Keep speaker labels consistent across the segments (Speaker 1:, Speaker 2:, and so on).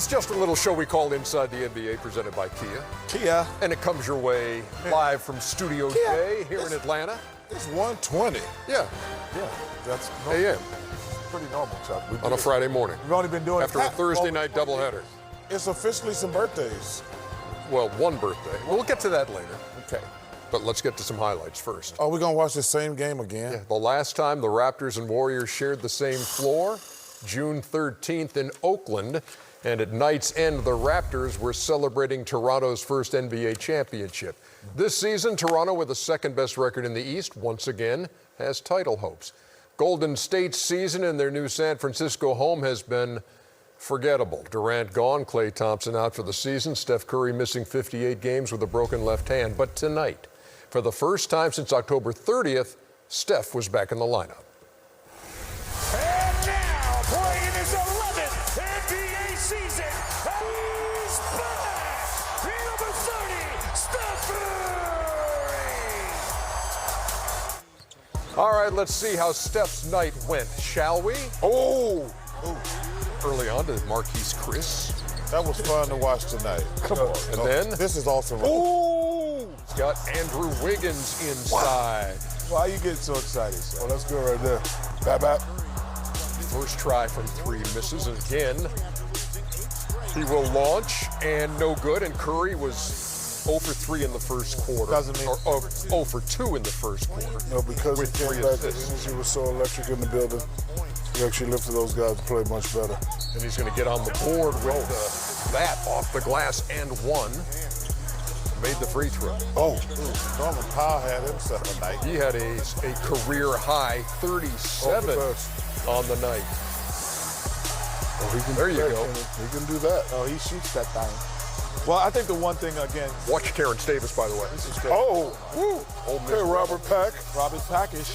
Speaker 1: It's just a little show we call Inside the NBA, presented by Kia.
Speaker 2: Kia.
Speaker 1: And it comes your way live from Studio J here in Atlanta.
Speaker 2: It's 1:20.
Speaker 1: Yeah.
Speaker 2: Yeah, that's
Speaker 1: AM.
Speaker 2: pretty normal, Chuck.
Speaker 1: On a Friday morning.
Speaker 2: We've only been doing
Speaker 1: after a Thursday night doubleheader.
Speaker 2: It's officially some birthdays.
Speaker 1: Well, one birthday. We'll get to that later.
Speaker 2: Okay.
Speaker 1: But let's get to some highlights first.
Speaker 2: Are we going to watch the same game again?
Speaker 1: Yeah, the last time the Raptors and Warriors shared the same floor, June 13th in Oakland. And at night's end, the Raptors were celebrating Toronto's first NBA championship. This season, Toronto, with the second-best record in the East, once again has title hopes. Golden State's season in their new San Francisco home has been forgettable. Durant gone, Klay Thompson out for the season, Steph Curry missing 58 games with a broken left hand. But tonight, for the first time since October 30th, Steph was back in the lineup.
Speaker 3: And now, playing his 11th NBA season, he's back! Number 30, Steph Curry!
Speaker 1: All right, let's see how Steph's night went, shall we?
Speaker 2: Oh!
Speaker 1: Early on to Marquise Chris.
Speaker 2: That was fun to watch tonight. Come on.
Speaker 1: And then
Speaker 2: This is awesome.
Speaker 1: oh, he's got Andrew Wiggins inside.
Speaker 2: Why are you getting so excited, sir? Oh, that's good right there. Bap.
Speaker 1: First try from three, misses again. He will launch, and no good. And Curry was 0 for 3 in the first quarter.
Speaker 2: Doesn't mean-
Speaker 1: Or 0 for 2 in the first quarter.
Speaker 4: No, because
Speaker 1: With
Speaker 4: he came
Speaker 1: 3
Speaker 4: back, the
Speaker 1: assists.
Speaker 4: energy was so electric in the building. He actually lifted those guys to play much better.
Speaker 1: And he's going to get on the board with that off the glass and one. Made the free throw.
Speaker 2: Oh, Norman Powell had himself a night.
Speaker 1: He had a career high 37 on the night.
Speaker 4: Oh, he can
Speaker 1: There
Speaker 4: do
Speaker 1: you
Speaker 4: that,
Speaker 1: go.
Speaker 4: Kenny. He can do that.
Speaker 2: Oh, he shoots that thing. Well, I think the one thing, again,
Speaker 1: Watch Terrence Davis, by the way.
Speaker 2: this is great.
Speaker 4: Oh,
Speaker 1: Ole Miss
Speaker 4: hey, Robert Pack,
Speaker 2: Robert Packish.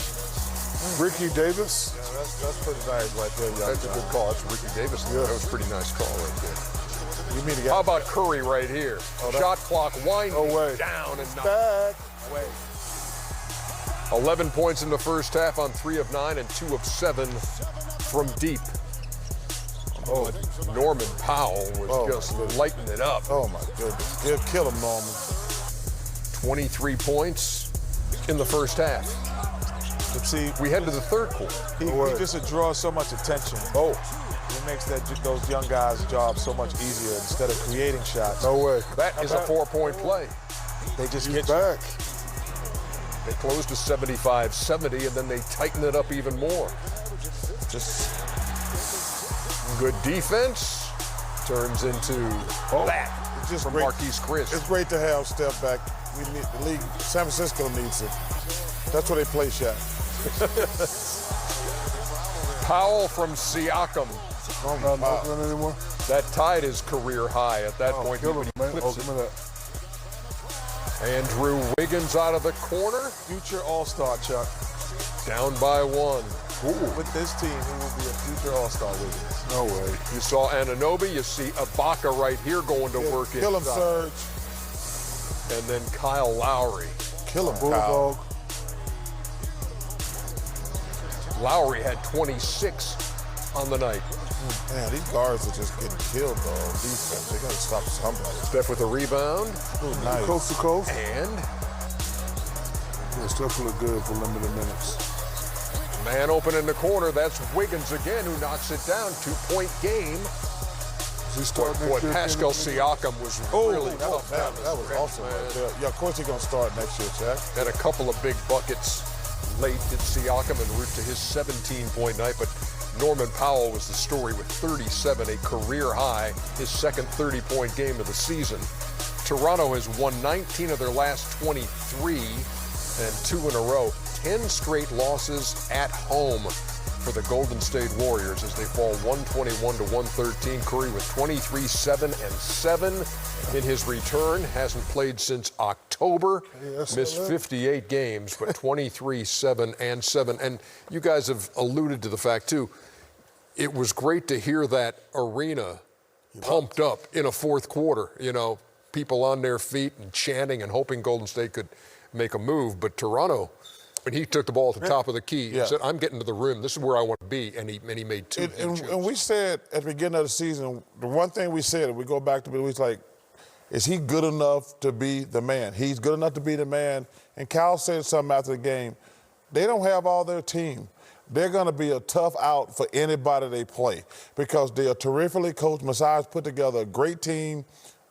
Speaker 4: Ricky Davis.
Speaker 2: That's pretty nice right there, young
Speaker 1: That's a good call. That's Ricky Davis.
Speaker 4: Yeah.
Speaker 1: That was a pretty nice call right there.
Speaker 2: You mean the
Speaker 1: How
Speaker 2: guy?
Speaker 1: about Curry right here?
Speaker 2: Oh, that-
Speaker 1: Shot clock winding
Speaker 4: No way.
Speaker 1: down and knocked.
Speaker 4: Back.
Speaker 2: Wait.
Speaker 1: 11 points in the first half on 3 of 9 and 2 of 7 from deep. Oh, Norman Powell was just lighting it up.
Speaker 2: Oh, my goodness. Good kill him, Norman.
Speaker 1: 23 points in the first half.
Speaker 2: But see,
Speaker 1: We head to the third quarter.
Speaker 2: he just draws so much attention.
Speaker 1: Oh,
Speaker 2: It makes those young guys' job so much easier. Instead of creating shots,
Speaker 4: No way.
Speaker 1: that is a 4-point play.
Speaker 2: they just
Speaker 4: He's
Speaker 2: get you.
Speaker 4: back.
Speaker 1: They closed to 75-70, and then they tighten it up even more.
Speaker 2: Just
Speaker 1: Good defense turns into that
Speaker 2: it's just
Speaker 1: from
Speaker 2: great.
Speaker 1: Marquise Chris.
Speaker 4: It's great to have Steph back. We need the league. San Francisco needs it. That's where they play Shaq.
Speaker 1: Powell from Siakam.
Speaker 4: Not in Oakland anymore.
Speaker 1: That tied his career high at that point.
Speaker 4: Kill him,
Speaker 1: He
Speaker 4: man. Oh,
Speaker 1: eclipsed
Speaker 4: give me that.
Speaker 1: it. Andrew Wiggins out of the corner,
Speaker 2: future All-Star, Chuck.
Speaker 1: down by 1.
Speaker 2: With this team, he will be a future All-Star Wiggins.
Speaker 4: No way.
Speaker 1: You saw Anunoby. You see Ibaka right here going to work
Speaker 4: Kill him,
Speaker 1: inside.
Speaker 4: Serge.
Speaker 1: And then Kyle Lowry.
Speaker 4: Kill him,
Speaker 2: Kyle.
Speaker 4: Bulldog.
Speaker 1: Lowry had 26 on the night.
Speaker 4: Man, these guards are just getting killed, though. Defense. They got to stop somebody.
Speaker 1: Steph with a rebound.
Speaker 4: Ooh, nice. Coast to coast.
Speaker 1: And
Speaker 4: Yeah, Steph will look good for limited minutes.
Speaker 1: man open in the corner. That's Wiggins again who knocks it down. 2-point game.
Speaker 4: Does he start
Speaker 1: Boy,
Speaker 4: next year?
Speaker 1: Pascal
Speaker 4: Kenny?
Speaker 1: Siakam was really tough down the
Speaker 4: That was
Speaker 1: stretch,
Speaker 4: awesome
Speaker 1: man.
Speaker 4: right there. Yeah, of course he's going to start next year, Shaq.
Speaker 1: And a couple of big buckets late did Siakam en route to his 17-point night. But Norman Powell was the story with 37, a career high, his second 30-point game of the season. Toronto has won 19 of their last 23 and 2 in a row. 10 straight losses at home for the Golden State Warriors as they fall 121 to 113. Curry with 23, 7, and 7 in his return. Hasn't played since October.
Speaker 4: that's
Speaker 1: Missed
Speaker 4: not bad.
Speaker 1: 58 games, but 23, 7, and 7. And you guys have alluded to the fact, too, it was great to hear that arena pumped up in a fourth quarter. You know, people on their feet and chanting and hoping Golden State could make a move. But Toronto And he took the ball at the top of the key
Speaker 4: Yeah.
Speaker 1: and said, I'm getting to the rim. This is where I want to be. And he made two.
Speaker 4: And we said at the beginning of the season, the one thing we said, we go back to it, we was like, is he good enough to be the man? He's good enough to be the man. And Cal said something after the game. They don't have all their team. They're going to be a tough out for anybody they play because they are terrifically coached. Masai's put together a great team.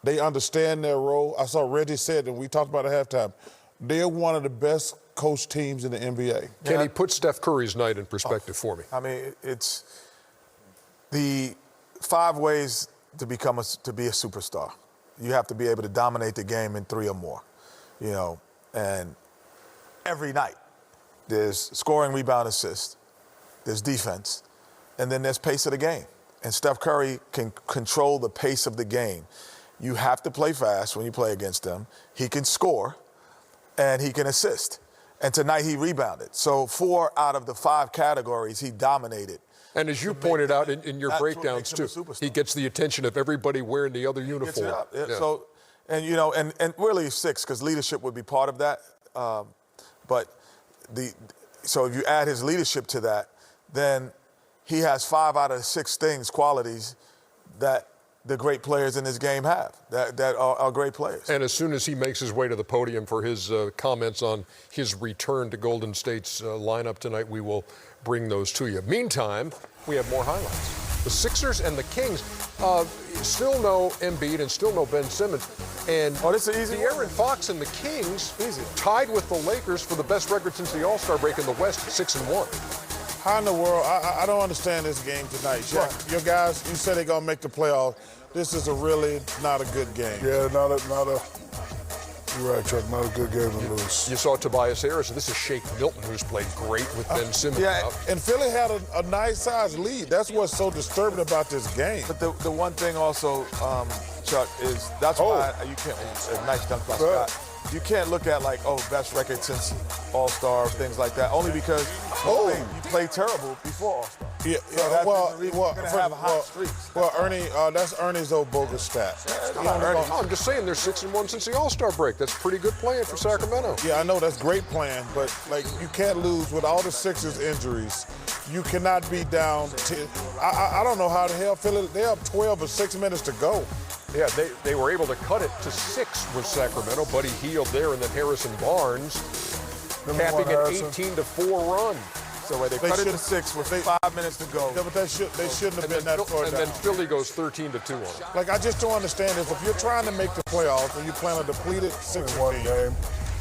Speaker 4: They understand their role. I saw Reggie said, and we talked about it at halftime, they're one of the best coached teams in the NBA.
Speaker 1: Can he put Steph Curry's night in perspective for me?
Speaker 2: I mean, it's the 5 ways to be a superstar. You have to be able to dominate the game in 3 or more, you know, and every night there's scoring, rebound, assist, there's defense, and then there's pace of the game. And Steph Curry can control the pace of the game. You have to play fast when you play against him. He can score, and he can assist. And tonight he rebounded. So 4 out of the 5 categories he dominated.
Speaker 1: And as you pointed out in your breakdowns too, he gets the attention of everybody wearing the other uniform.
Speaker 2: Yeah. So, and you know, and really 6, because leadership would be part of that. So if you add his leadership to that, then he has 5 out of 6 qualities that the great players in this game have, that are great players.
Speaker 1: And as soon as he makes his way to the podium for his comments on his return to Golden State's lineup tonight, we will bring those to you. Meantime, we have more highlights. The Sixers and the Kings still no Embiid and still no Ben Simmons. And
Speaker 2: this is easy.
Speaker 1: De'Aaron Fox and the Kings tied with the Lakers for the best record since the All-Star break in the West, 6-1.
Speaker 4: How in the world? I don't understand this game tonight. Shaq, your guys, you said they're going to make the playoffs. This is really not a good game.
Speaker 5: Yeah, you're right, Chuck, not a good game to lose.
Speaker 1: You saw Tobias Harris, and this is Shake Milton, who's played great with Ben Simmons out.
Speaker 4: And Philly had a nice-sized lead. That's what's so disturbing about this game.
Speaker 2: But the one thing also, Chuck, is that's why you can't, a nice dunk by Scott. You can't look at best record since All-Star, things like that, only because you played terrible before All-Star. You're gonna have hot streaks.
Speaker 4: Well, Ernie, that's Ernie's old bogus stat.
Speaker 1: I'm just saying they're 6-1 since the All-Star break. That's pretty good playing for Sacramento.
Speaker 4: Yeah, I know that's great playing, but you can't lose with all the Sixers injuries. You cannot be down. I don't know how the hell Philly. They're up 12 with 6 minutes to go.
Speaker 1: Yeah, they were able to cut it to 6 with Sacramento. Buddy Hield there, and then Harrison Barnes capping an 18-4 run.
Speaker 2: So they cut it to 6 with 5 minutes to go.
Speaker 4: Yeah, but they shouldn't have been that far down.
Speaker 1: And then Philly goes 13-2 on it.
Speaker 4: I just don't understand this. If you're trying to make the playoffs and you're playing a depleted 6-1 game.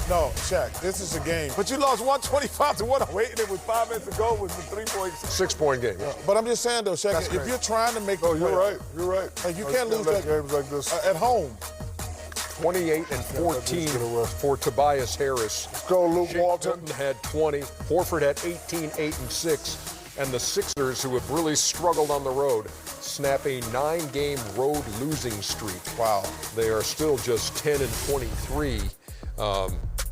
Speaker 4: No, Shaq, this is a game.
Speaker 2: But you lost 125 to 108, and it was 5 minutes to go with the 3 points.
Speaker 1: 6-point game.
Speaker 4: But I'm just saying, though, Shaq, if you're trying to make the playoffs.
Speaker 5: You're right.
Speaker 4: You can't lose that
Speaker 5: games like this
Speaker 4: at home.
Speaker 1: 28-14 for Tobias Harris.
Speaker 5: Let's go, Luke Walton.
Speaker 1: Milton had 20. Horford had 18, 8, and 6. And the Sixers, who have really struggled on the road, snap a 9-game road losing streak.
Speaker 4: Wow.
Speaker 1: They are still just 10-23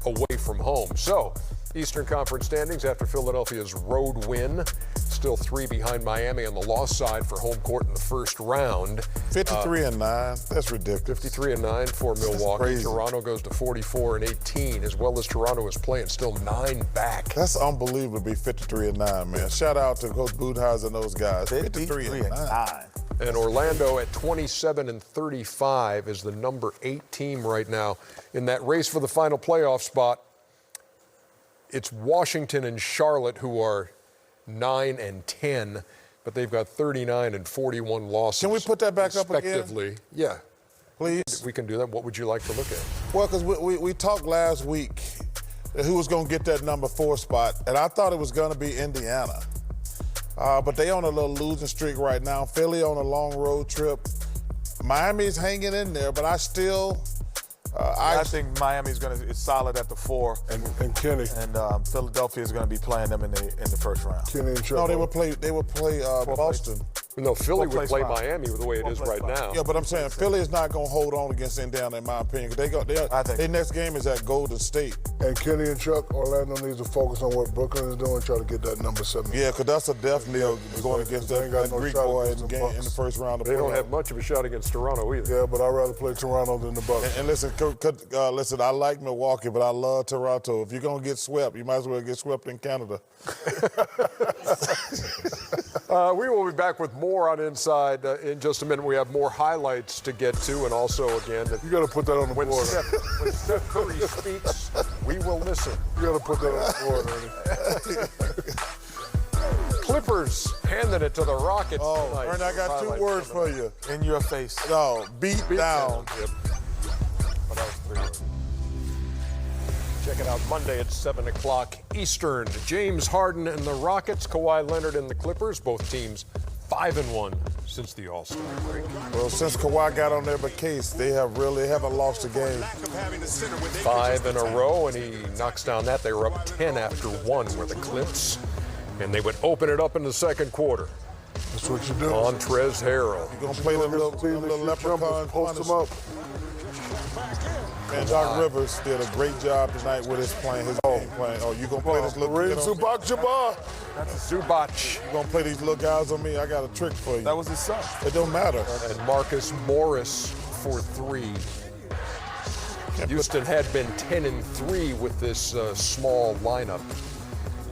Speaker 1: away from home. So, Eastern Conference standings after Philadelphia's road win. Still 3 behind Miami on the loss side for home court in the first round.
Speaker 4: 53-9. That's ridiculous.
Speaker 1: 53-9 for Milwaukee.
Speaker 4: Crazy.
Speaker 1: Toronto goes to 44-18, as well as Toronto is playing still 9 back.
Speaker 4: That's unbelievable to be 53-9, man. Shout out to Coach Budenholzer and those guys. 53-9.
Speaker 1: And Orlando at 27-35 is the number 8 team right now in that race for the final playoff spot. It's Washington and Charlotte who are 9-10, but they've got 39 and 41 losses.
Speaker 4: Can we put that back up again?
Speaker 1: Respectively. Yeah.
Speaker 4: Please.
Speaker 1: We can do that. What would you like to look at?
Speaker 4: Well, because we talked last week who was going to get that number 4 spot, and I thought it was going to be Indiana. But they on a little losing streak right now. Philly on a long road trip. Miami's hanging in there, but I still...
Speaker 2: I think Miami's is solid at the 4,
Speaker 5: and Kenny,
Speaker 2: and Philadelphia is going to be playing them in the first round.
Speaker 5: Kenny and Chuck.
Speaker 4: No, they would play Boston.
Speaker 1: No, Philly would
Speaker 2: place
Speaker 1: play
Speaker 2: five.
Speaker 1: Miami the way it is right now.
Speaker 4: Yeah, but I'm saying Philly is not going to hold on against Indiana, in my opinion. 'Cause their next game is at Golden State.
Speaker 5: And Kenny and Chuck, Orlando needs to focus on what Brooklyn is doing, try to get that number 7.
Speaker 4: Yeah, because that's a death knell going against
Speaker 5: They
Speaker 4: that,
Speaker 5: ain't got
Speaker 4: that
Speaker 5: no
Speaker 4: Greek
Speaker 5: shot
Speaker 4: boy
Speaker 5: against the Bucks.
Speaker 4: in the first round of
Speaker 1: They don't
Speaker 4: playoffs.
Speaker 1: have much of a shot against Toronto either.
Speaker 5: Yeah, but I'd rather play Toronto than the Bucks.
Speaker 4: And listen, listen, I like Milwaukee, but I love Toronto. If you're going to get swept, you might as well get swept in Canada.
Speaker 1: We will be back with more on Inside in just a minute. We have more highlights to get to, and also, again,
Speaker 5: You got to put that on the
Speaker 1: when
Speaker 5: board.
Speaker 1: when Steph Curry speaks, we will listen.
Speaker 5: You got to put that on the board, Ernie.
Speaker 1: Clippers handing it to the Rockets tonight.
Speaker 4: Ernie, I got 2
Speaker 1: Highlights
Speaker 4: words
Speaker 1: coming
Speaker 4: for you.
Speaker 2: In your face.
Speaker 4: No, beat down.
Speaker 1: Yep. But that was 3 words. Check it out Monday at 7 o'clock Eastern. James Harden and the Rockets, Kawhi Leonard and the Clippers, both teams 5-1 since the All-Star break.
Speaker 4: Well, since Kawhi got on their case, they haven't lost a game.
Speaker 1: 5 in a row, and he knocks down that. They were up 10 after 1 were the Clips, and they would open it up in the second quarter.
Speaker 5: That's what you do.
Speaker 1: Montrezl Harrell.
Speaker 4: You're going to play the little leprechaun
Speaker 5: Post them up.
Speaker 4: And Doc Rivers did a great job tonight with his game plan. Oh, you going to play this little
Speaker 5: Kareem
Speaker 4: kid on me?
Speaker 5: Zubac-Jabbar.
Speaker 1: Zubac
Speaker 4: You going to play these little guys on me? I got a trick for you.
Speaker 2: That was his son.
Speaker 4: It don't matter.
Speaker 1: and Marcus Morris for 3. Houston had been 10-3 with this small lineup.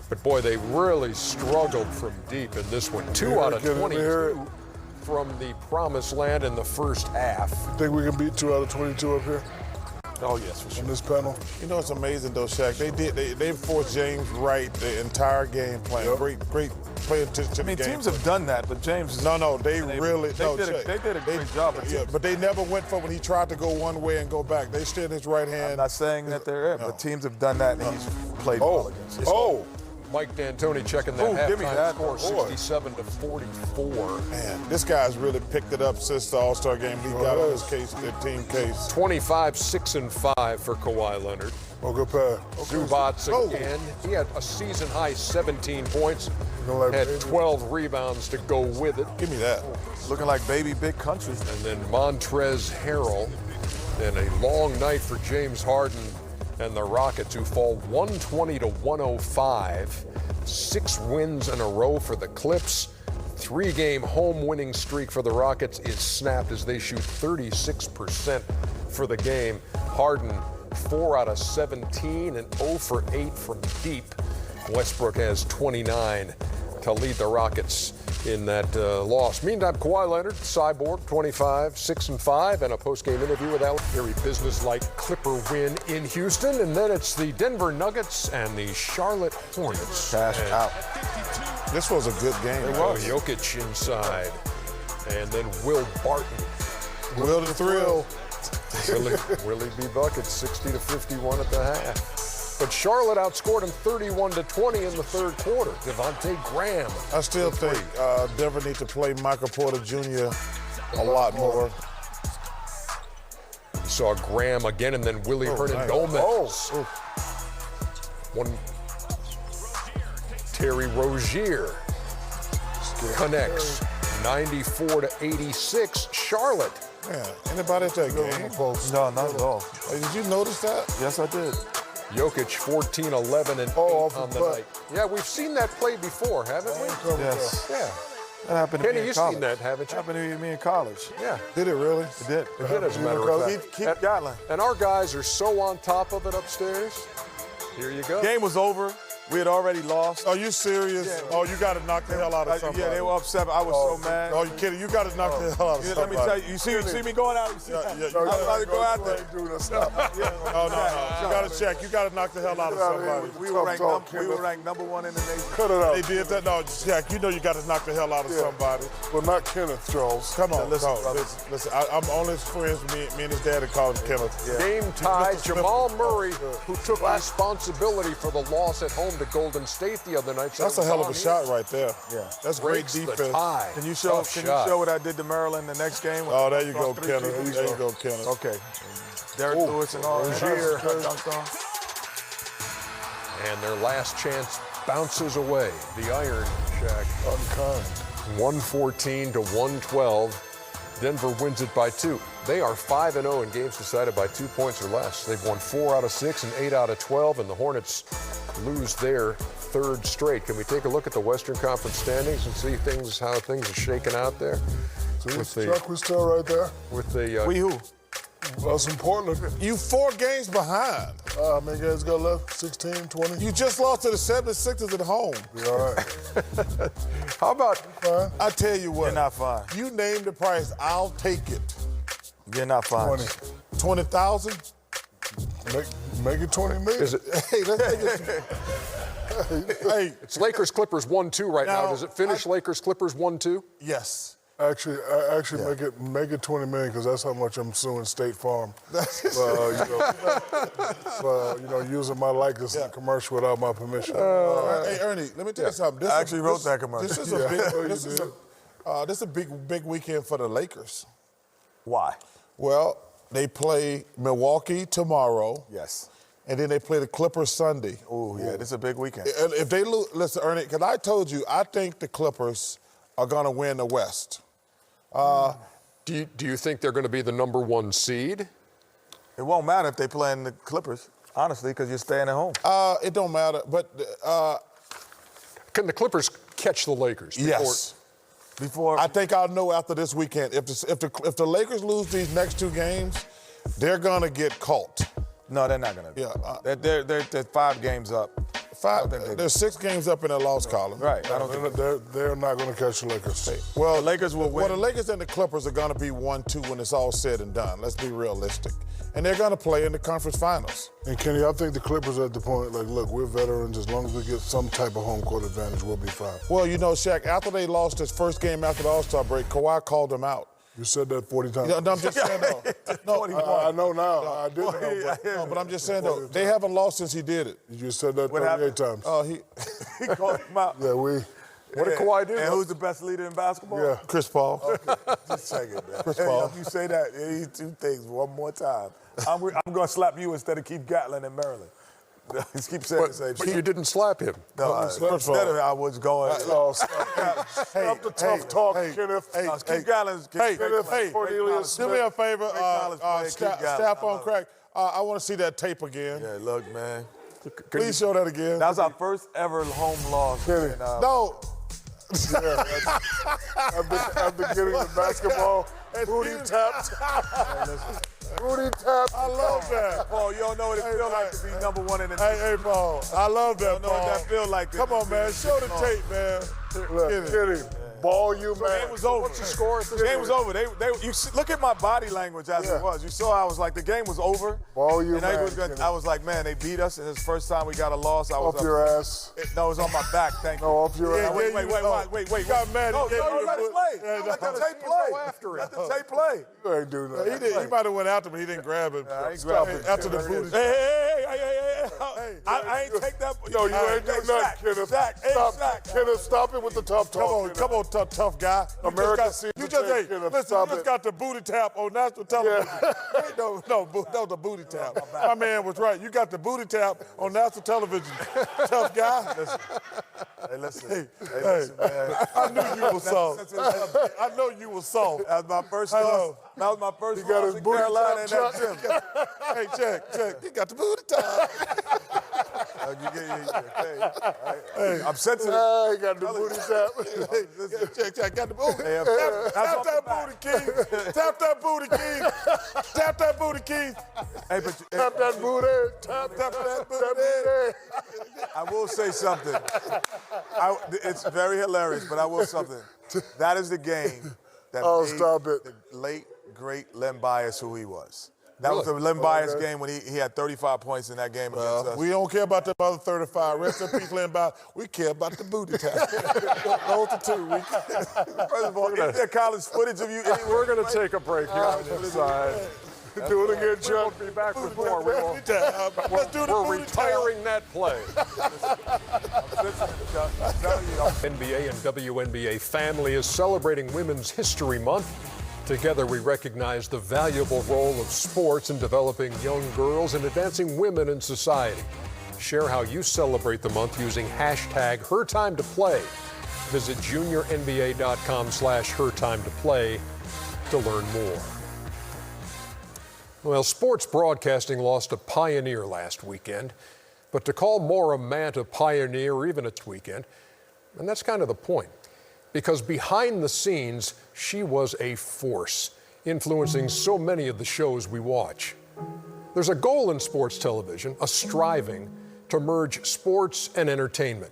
Speaker 1: But boy, they really struggled from deep in this one. 2 out of
Speaker 5: Get in here.
Speaker 1: 22 from the promised land in the first half.
Speaker 5: Think we can beat 2 out of 22 up here
Speaker 1: Oh, yes, for
Speaker 5: on this panel?
Speaker 4: You know, it's amazing, though, Shaq. They forced James Wright the entire game plan.
Speaker 5: Yep.
Speaker 4: Great playing attention to
Speaker 2: I mean,
Speaker 4: the game.
Speaker 2: teams have done that, but James.
Speaker 4: No, they
Speaker 2: did a great job.
Speaker 4: Yeah, but they never went for when he tried to go one way and go back. They stood his right hand.
Speaker 2: I'm not saying that they're it, but teams have done that, and he's played well against it.
Speaker 4: Oh,
Speaker 1: Mike D'Antoni checking that
Speaker 2: Oh, give me
Speaker 1: halftime
Speaker 2: that.
Speaker 1: score,
Speaker 2: Boy.
Speaker 1: 67-44.
Speaker 4: man, this guy's really picked it up since the All-Star game. He got on his case, the team case.
Speaker 1: 25, 6, and 5 for Kawhi Leonard.
Speaker 5: Oh, good pass.
Speaker 1: Zubac
Speaker 4: Oh.
Speaker 1: again. He had a season-high 17 points,
Speaker 5: Don't like
Speaker 1: had
Speaker 5: baby.
Speaker 1: 12 rebounds to go with it.
Speaker 4: Give me that.
Speaker 2: Looking like baby big country.
Speaker 1: And then Montrezl Harrell. And a long night for James Harden and the Rockets, who fall 120-105. 6 wins in a row for the Clips. 3-game home winning streak for the Rockets is snapped as they shoot 36% for the game. Harden 4 out of 17 and 0 for 8 from deep. Westbrook has 29 to lead the Rockets in that loss. Meantime, Kawhi Leonard, Cyborg, 25, 6 and 5, and a post-game interview with Alex. Very business-like Clipper win in Houston, and then it's the Denver Nuggets and the Charlotte Hornets.
Speaker 2: Cash
Speaker 1: And
Speaker 2: out.
Speaker 4: This was a good game.
Speaker 1: Jokic inside, and then Will Barton.
Speaker 4: Will the thrill.
Speaker 1: Willie B. Buckets, 60-51 at the half. But Charlotte outscored them 31-20 in the third quarter. Devontae Graham.
Speaker 4: I still think Denver needs to play Michael Porter Jr. a lot more.
Speaker 1: We saw Graham again, and then Willie Hernangomez.
Speaker 4: Oh.
Speaker 1: One. Terry Rozier connects 94-86. Charlotte.
Speaker 4: Man, anybody at that game?
Speaker 2: No, not at all.
Speaker 4: Hey, did you notice that?
Speaker 2: Yes, I did.
Speaker 1: Jokic 14, 11, and 8
Speaker 5: off
Speaker 1: on
Speaker 5: the
Speaker 1: the
Speaker 5: butt.
Speaker 1: night. Yeah, we've seen that play before, haven't we?
Speaker 2: Yes.
Speaker 1: Yeah.
Speaker 2: That happened to
Speaker 1: Kenny,
Speaker 2: me in
Speaker 1: you've
Speaker 2: college.
Speaker 1: seen that, haven't you?
Speaker 2: Happened to me in college.
Speaker 1: Yeah.
Speaker 4: Did it really?
Speaker 2: It did.
Speaker 1: It did, as a matter of fact.
Speaker 2: Keep Gatlin.
Speaker 1: And our guys are so on top of it upstairs. Here you go.
Speaker 2: Game was over. We had already lost.
Speaker 4: Are you serious?
Speaker 2: Yeah.
Speaker 4: Oh, you got to knock the hell out of somebody.
Speaker 2: Yeah, they were upset. I was so mad.
Speaker 4: Oh, you kidding? You got to knock the hell out of
Speaker 2: Yeah,
Speaker 4: somebody.
Speaker 2: let me tell you. You see me going out? You see
Speaker 4: Yeah,
Speaker 2: that?
Speaker 4: yeah,
Speaker 2: I was about to go out there.
Speaker 4: Oh, no. You got to check. You got to knock the hell out of somebody.
Speaker 2: We were ranked number 1 in the nation.
Speaker 5: Cut it out.
Speaker 4: They did that? No, Jack, you know you got to knock the hell out of somebody.
Speaker 5: Well, not Kenneth, Charles.
Speaker 4: Come on,
Speaker 2: listen,
Speaker 4: no,
Speaker 2: brother.
Speaker 4: listen. I'm only friends with me and his daddy called him Kenneth.
Speaker 1: Game tied.
Speaker 4: Mr. Smith.
Speaker 1: Jamal Murray, who took responsibility for the loss at home to Golden State the other night.
Speaker 4: That's a hell of a shot right there.
Speaker 2: Yeah.
Speaker 4: That's great
Speaker 1: Breaks the
Speaker 4: defense.
Speaker 1: tie.
Speaker 2: Can you show?
Speaker 1: Tough
Speaker 2: Can
Speaker 1: shot.
Speaker 2: you show what I did to Maryland the next game?
Speaker 4: Oh, there you go,
Speaker 2: Lost 3-2.
Speaker 4: Kenneth. There you go, Kenneth.
Speaker 2: Okay. Derek Lewis and all that.
Speaker 1: Rozier.
Speaker 2: Dunked on.
Speaker 1: And their last chance bounces away. The Iron Shack.
Speaker 5: Unkind.
Speaker 1: 114 to 112. Denver wins it by 2. They are 5-0 in games decided by 2 points or less. They've won 4 out of 6 and 8 out of 12, and the Hornets lose their third straight. Can we take a look at the Western Conference standings and see how things are shaking out there?
Speaker 5: Chuck, we're still right there.
Speaker 1: With the
Speaker 2: We who?
Speaker 5: Us in Portland.
Speaker 4: You 4 games behind.
Speaker 5: How many games got left? 16, 20?
Speaker 4: You just lost to the 76ers at home.
Speaker 5: We all right.
Speaker 1: How about
Speaker 4: I tell you what.
Speaker 2: You're not fine.
Speaker 4: You name the price, I'll take it.
Speaker 2: You're not fine.
Speaker 5: 20.
Speaker 4: 20,000?
Speaker 5: Make it 20 million.
Speaker 1: is it?
Speaker 4: Hey, let's take it. Hey,
Speaker 1: It's Lakers Clippers 1-2 right now.
Speaker 4: Now,
Speaker 1: Does it finish Lakers Clippers 1-2?
Speaker 4: yes.
Speaker 5: Actually, make it 20 million because that's how much I'm suing State Farm. Using my likeness in a commercial without my permission.
Speaker 4: Hey, Ernie, let me tell you something.
Speaker 2: I actually wrote that commercial.
Speaker 4: This is a big weekend for the Lakers.
Speaker 2: Why?
Speaker 4: Well, they play Milwaukee tomorrow.
Speaker 2: Yes.
Speaker 4: And then they play the Clippers Sunday.
Speaker 2: Oh, yeah, this is a big weekend.
Speaker 4: And if they lose, listen, Ernie, because I told you, I think the Clippers are going to win the West.
Speaker 1: Do you think they're going to be the number 1 seed?
Speaker 2: It won't matter if they play in the Clippers, honestly, because you're staying at home.
Speaker 4: It don't matter, but
Speaker 1: Can the Clippers catch the Lakers?
Speaker 4: yes.
Speaker 2: Before
Speaker 4: I think I'll know after this weekend. If the Lakers lose these next 2 games, they're going to get caught.
Speaker 2: No, they're not gonna.
Speaker 4: Yeah,
Speaker 2: They're 5 games up.
Speaker 4: They're 6 games up in their loss column.
Speaker 2: Right. I don't think.
Speaker 5: They're not going to catch the Lakers.
Speaker 4: Well,
Speaker 2: The Lakers will win.
Speaker 4: Well, the Lakers and the Clippers are going to be 1-2 when it's all said and done. Let's be realistic. And they're going to play in the conference finals.
Speaker 5: And Kenny, I think the Clippers are at the point, like, look, we're veterans. As long as we get some type of home court advantage, we'll be fine.
Speaker 4: Well, you know, Shaq, after they lost this first game after the All-Star break, Kawhi called them out.
Speaker 5: You said that 40 times.
Speaker 4: No, I'm just saying, though. No,
Speaker 5: I know now. I didn't know.
Speaker 4: no, but I'm just saying, though, they haven't lost since he did it.
Speaker 5: You just said that
Speaker 2: What
Speaker 5: 38
Speaker 2: happened?
Speaker 5: times.
Speaker 4: Oh,
Speaker 2: He called him out.
Speaker 5: Yeah, we.
Speaker 1: What did Kawhi do?
Speaker 2: And who's the best leader in basketball?
Speaker 5: Yeah.
Speaker 4: Chris Paul.
Speaker 2: Just check it, man.
Speaker 4: Chris Paul.
Speaker 2: If you say that, these 2 things one more time, I'm going to slap you instead of Keith Gatlin in Maryland. Just keep saying the same
Speaker 1: But
Speaker 2: shit.
Speaker 1: you didn't slap him.
Speaker 2: No, instead of I was going.
Speaker 5: Stop the tough talk, Kenneth.
Speaker 2: Keith Gallin's.
Speaker 5: Cornelius
Speaker 4: Do me a favor,
Speaker 2: college player, Keith Gatlin.
Speaker 4: staff on crack. I want to see that tape again.
Speaker 2: Yeah, look, man.
Speaker 4: Please show that again.
Speaker 2: That was our first ever home loss.
Speaker 5: Kenny.
Speaker 4: No.
Speaker 5: After getting the basketball, booty tapped. Booty tapped.
Speaker 4: I love that.
Speaker 2: Paul, you don't know what it feels like to be number 1 in the
Speaker 4: Hey, Paul. I love that,
Speaker 2: You don't know what
Speaker 4: Paul.
Speaker 2: that feel like.
Speaker 4: Come on, man. Show the tape, man.
Speaker 5: Look, Kenny, ball you,
Speaker 2: The
Speaker 5: man.
Speaker 2: game was over.
Speaker 1: What's the score at this
Speaker 2: The game
Speaker 1: point?
Speaker 2: was over. Look at my body language as it was. You saw I was like, the game was over.
Speaker 5: Ball you,
Speaker 2: and
Speaker 5: man.
Speaker 2: I was like, man, they beat us, and it's the first time we got a loss. I was
Speaker 5: Off your ass.
Speaker 2: No, it was on my back. Thank you.
Speaker 5: No, off your
Speaker 4: Yeah,
Speaker 5: ass.
Speaker 2: Wait.
Speaker 4: He got mad.
Speaker 2: No,
Speaker 4: He gave you
Speaker 2: let
Speaker 4: the
Speaker 2: it play.
Speaker 4: Yeah,
Speaker 2: Let the
Speaker 4: no.
Speaker 2: tape play.
Speaker 1: Go after it.
Speaker 2: Let the tape play.
Speaker 5: You ain't do nothing.
Speaker 4: He might have went after him. He didn't grab him.
Speaker 2: I ain't grab him.
Speaker 4: After the booty.
Speaker 2: Hey. I ain't take that.
Speaker 5: No, you ain't do nothing, Kenneth. Stop. Kenneth, stop it with the tough talk.
Speaker 4: Come on, tough guy.
Speaker 5: America sees
Speaker 4: You
Speaker 5: the
Speaker 4: just,
Speaker 5: tape,
Speaker 4: hey,
Speaker 5: Kenneth.
Speaker 4: listen,
Speaker 5: Stop
Speaker 4: you just
Speaker 5: it.
Speaker 4: got the booty tap on national television. No, that was the booty tap. My man was right. You got the booty tap on national television. Tough guy.
Speaker 2: Hey, listen.
Speaker 4: Hey,
Speaker 2: Man.
Speaker 4: I knew you were soft. I know you were soft.
Speaker 2: That was my first
Speaker 4: I
Speaker 2: loss.
Speaker 4: know.
Speaker 2: That was my first
Speaker 5: He got
Speaker 2: loss
Speaker 5: his
Speaker 2: in
Speaker 5: booty
Speaker 2: Carolina in
Speaker 5: tapped,
Speaker 2: that gym.
Speaker 4: Hey, check. He got the booty tap.
Speaker 2: Hey, I'm sensitive.
Speaker 5: He got the booty tap.
Speaker 4: Check. Got the booty.
Speaker 2: Hey,
Speaker 4: Tap
Speaker 2: off
Speaker 4: that
Speaker 2: the back.
Speaker 4: booty, Keith. Tap that booty, Keith. Tap that booty, Keith.
Speaker 2: Hey, but
Speaker 5: Tap that booty. Tap
Speaker 4: that booty.
Speaker 5: booty.
Speaker 2: I will say something. It's very hilarious, but I will something. That is the game that
Speaker 5: Oh,
Speaker 2: made
Speaker 5: stop it.
Speaker 2: the late, great Len Bias who he was. That was the Len Bias game when he had 35 points in that game against us.
Speaker 4: We don't care about the other 35. Rest in peace, Len Bias. We care about the booty tap. Those are 2.
Speaker 2: First of all, is there college footage of you?
Speaker 1: We're going to take a break here on this side.
Speaker 5: Do it again,
Speaker 1: We'll
Speaker 5: Chuck.
Speaker 1: be back with more.
Speaker 4: Let's do the
Speaker 1: We're
Speaker 4: booty tap.
Speaker 1: retiring that play.
Speaker 2: I'm telling you.
Speaker 1: NBA and WNBA family is celebrating Women's History Month. Together, we recognize the valuable role of sports in developing young girls and advancing women in society. Share how you celebrate the month using hashtag HerTimeToPlay. Visit juniornba.com/hertimeToPlay to learn more. Well, sports broadcasting lost a pioneer last weekend, but to call Maura Mant a pioneer even its weekend, and that's kind of the point, because behind the scenes, she was a force, influencing so many of the shows we watch. There's a goal in sports television, a striving to merge sports and entertainment,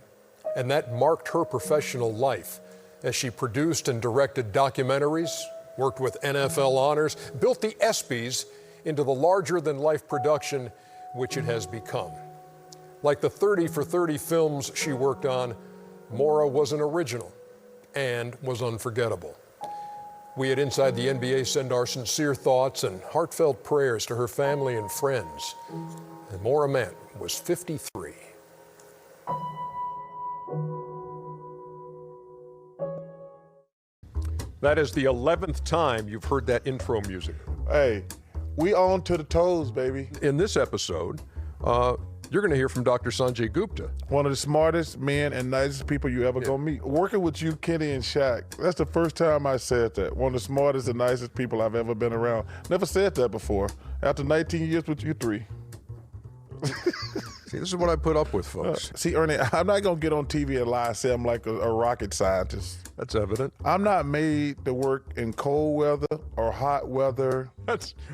Speaker 1: and that marked her professional life as she produced and directed documentaries, worked with NFL honors, built the ESPYs into the larger-than-life production which it has become. Like the 30 for 30 films she worked on, Maura was an original and was unforgettable. We at Inside the NBA send our sincere thoughts and heartfelt prayers to her family and friends. And Maura Mant was 53. That is the 11th time you've heard that intro music.
Speaker 4: Hey, we on to the toes, baby.
Speaker 1: In this episode, you're going to hear from Dr. Sanjay Gupta.
Speaker 4: One of the smartest men and nicest people you ever gonna meet. Working with you, Kenny and Shaq, that's the first time I said that. One of the smartest and nicest people I've ever been around. Never said that before. After 19 years with you three.
Speaker 1: See, this is what I put up with, folks.
Speaker 4: See, Ernie, I'm not gonna get on TV and lie and say I'm like a rocket scientist.
Speaker 1: That's evident.
Speaker 4: I'm not made to work in cold weather or hot weather.